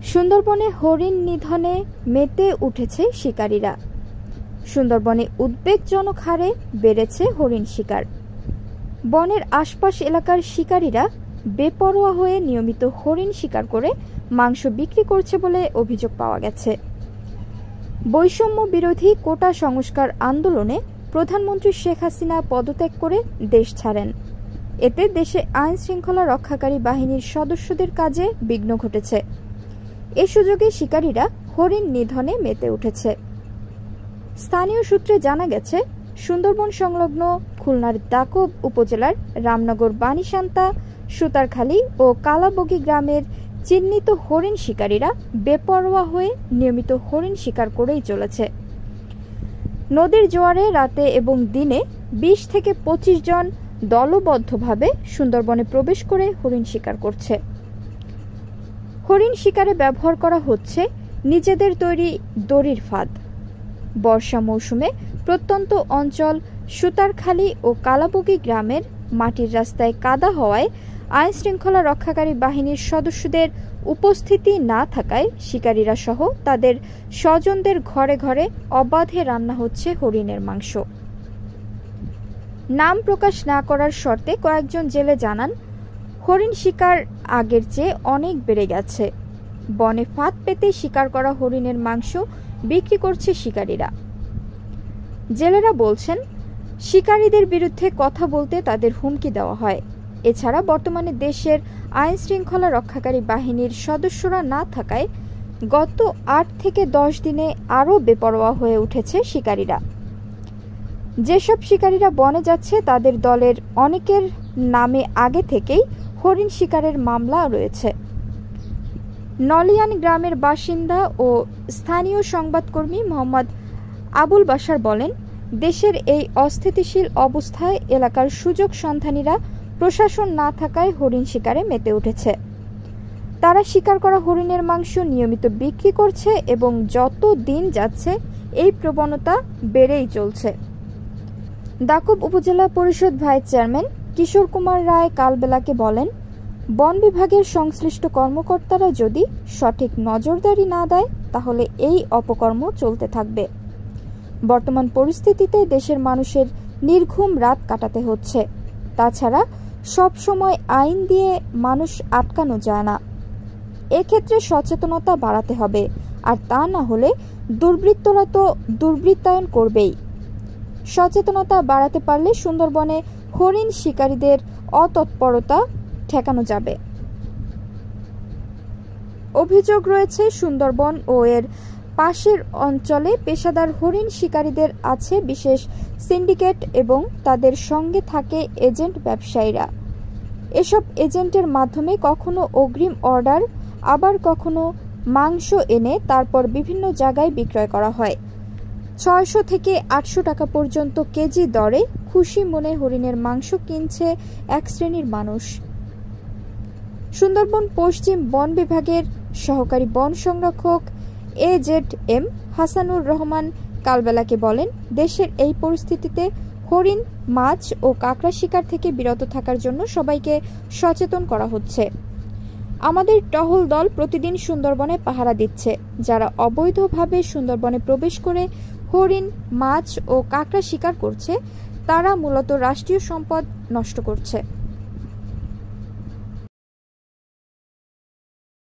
সুন্দরবনে হরিণ নিধনে মেতে উঠেছে শিকারীরা। সুন্দরবনে উদ্বেগজনক হারে বেড়েছে হরিণ শিকার। বনের আশপাশ এলাকার শিকারীরা বেপরোয়া হয়ে নিয়মিত হরিণ শিকার করে মাংস বিক্রি করছে বলে অভিযোগ পাওয়া গেছে। বৈষম্য বিরোধী কোটা সংস্কার আন্দোলনে প্রধানমন্ত্রী শেখ হাসিনা পদত্যাগ করে দেশ ছাড়েন। এতে দেশে আইন শৃঙ্খলা রক্ষাকারী বাহিনীর সদস্যদের কাজে বিঘ্ন ঘটেছে। এ সুযোগে শিকারীরা হরিণ নিধনে মেতে উঠেছে। স্থানীয় সূত্রে জানা গেছে, সুন্দরবন সংলগ্ন খুলনার দাকব উপজেলার রামনগর বাণীশান্তা, সুতারখালী ও কালাবগী গ্রামের চিহ্নিত হরিণ শিকারীরা বেপরোয়া হয়ে নিয়মিত হরিণ শিকার করেই চলেছে। নদীর জোয়ারে রাতে এবং দিনে ২০ থেকে ২৫ জন দলবদ্ধভাবে সুন্দরবনে প্রবেশ করে হরিণ শিকার করছে। হরিণ শিকারে ব্যবহার করা হচ্ছে নিজেদের তৈরি দড়ির ফাঁদ। বর্ষা মৌসুমে প্রত্যন্ত অঞ্চল সুতারখালী ও কালাবগী গ্রামের মাটির রাস্তায় কাদা হওয়ায় আইন শৃঙ্খলা রক্ষাকারী বাহিনীর সদস্যদের উপস্থিতি না থাকায় শিকারীরা সহ তাদের স্বজনদের ঘরে ঘরে অবাধে রান্না হচ্ছে হরিণের মাংস। নাম প্রকাশ না করার শর্তে কয়েকজন জেলে জানান, হরিণ শিকার আগের চেয়ে অনেক বেড়ে গেছে। বনে ফাঁদ পেতে শিকার করা হরিণের মাংস বিক্রি করছে শিকারীরা। জেলেরা বলছেন, শিকারীদের বিরুদ্ধে কথা বলতে তাদের হুমকি দেওয়া হয়। এছাড়া বর্তমানে দেশের আইন শৃঙ্খলা রক্ষাকারী বাহিনীর সদস্যরা না থাকায় গত ৮ থেকে ১০ দিনে আরও বেপরোয়া হয়ে উঠেছে শিকারীরা। যেসব শিকারীরা বনে যাচ্ছে তাদের দলের অনেকের নামে আগে থেকেই হরিণ শিকারের মামলা রয়েছে। নলিয়ান গ্রামের বাসিন্দা ও স্থানীয় সংবাদকর্মী মোহাম্মদ আবুল বাশার বলেন, দেশের এই অস্থিতিশীল অবস্থায় এলাকার সুযোগ সন্ধানীরা প্রশাসন না থাকায় হরিণ শিকারে মেতে উঠেছে। তারা শিকার করা হরিণের মাংস নিয়মিত বিক্রি করছে এবং যত দিন যাচ্ছে এই প্রবণতা বেড়েই চলছে। দাকব উপজেলা পরিষদ ভাইস চেয়ারম্যান কিশোর কুমার রায় কালবেলাকে বলেন, বন বিভাগের সংশ্লিষ্ট কর্মকর্তারা যদি সঠিক নজরদারি না দেয় তাহলে এই অপকর্ম চলতে থাকবে। বর্তমান পরিস্থিতিতে দেশের মানুষের নির্ঘুম রাত কাটাতে হচ্ছে। তাছাড়া সব সময় আইন দিয়ে মানুষ আটকানো যায় না। এক্ষেত্রে সচেতনতা বাড়াতে হবে, আর তা না হলে দুর্বৃত্তরা তো দুর্বৃত্তায়ন করবেই। সচেতনতা বাড়াতে পারলে সুন্দরবনে হরিণ শিকারীদের অতৎপরতা ঠেকানো যাবে। অভিযোগ রয়েছে, সুন্দরবন ও এর পাশের অঞ্চলে পেশাদার হরিণ শিকারীদের আছে বিশেষ সিন্ডিকেট এবং তাদের সঙ্গে থাকে এজেন্ট ব্যবসায়ীরা। এসব এজেন্টের মাধ্যমে কখনো অগ্রিম অর্ডার, আবার কখনো মাংস এনে তারপর বিভিন্ন জায়গায় বিক্রয় করা হয়। ৬০০ থেকে ৮০০ টাকা পর্যন্ত কেজি দরে খুশি মনে হরিণের মাংস কিনছে এক শ্রেণীর মানুষ। সুন্দরবন পশ্চিম বন বিভাগের সহকারী বন সংরক্ষক AZM হাসানুর রহমান কালবেলাকে বলেন, দেশের এই পরিস্থিতিতে হরিণ, মাছ ও কাঁকড়া শিকার থেকে বিরত থাকার জন্য সবাইকে সচেতন করা হচ্ছে। আমাদের টহল দল প্রতিদিন সুন্দরবনে পাহারা দিচ্ছে। যারা অবৈধভাবে সুন্দরবনে প্রবেশ করে হরিণ, মাছ ও কাঁকড়া শিকার করছে তারা মূলত রাষ্ট্রীয় সম্পদ নষ্ট করছে।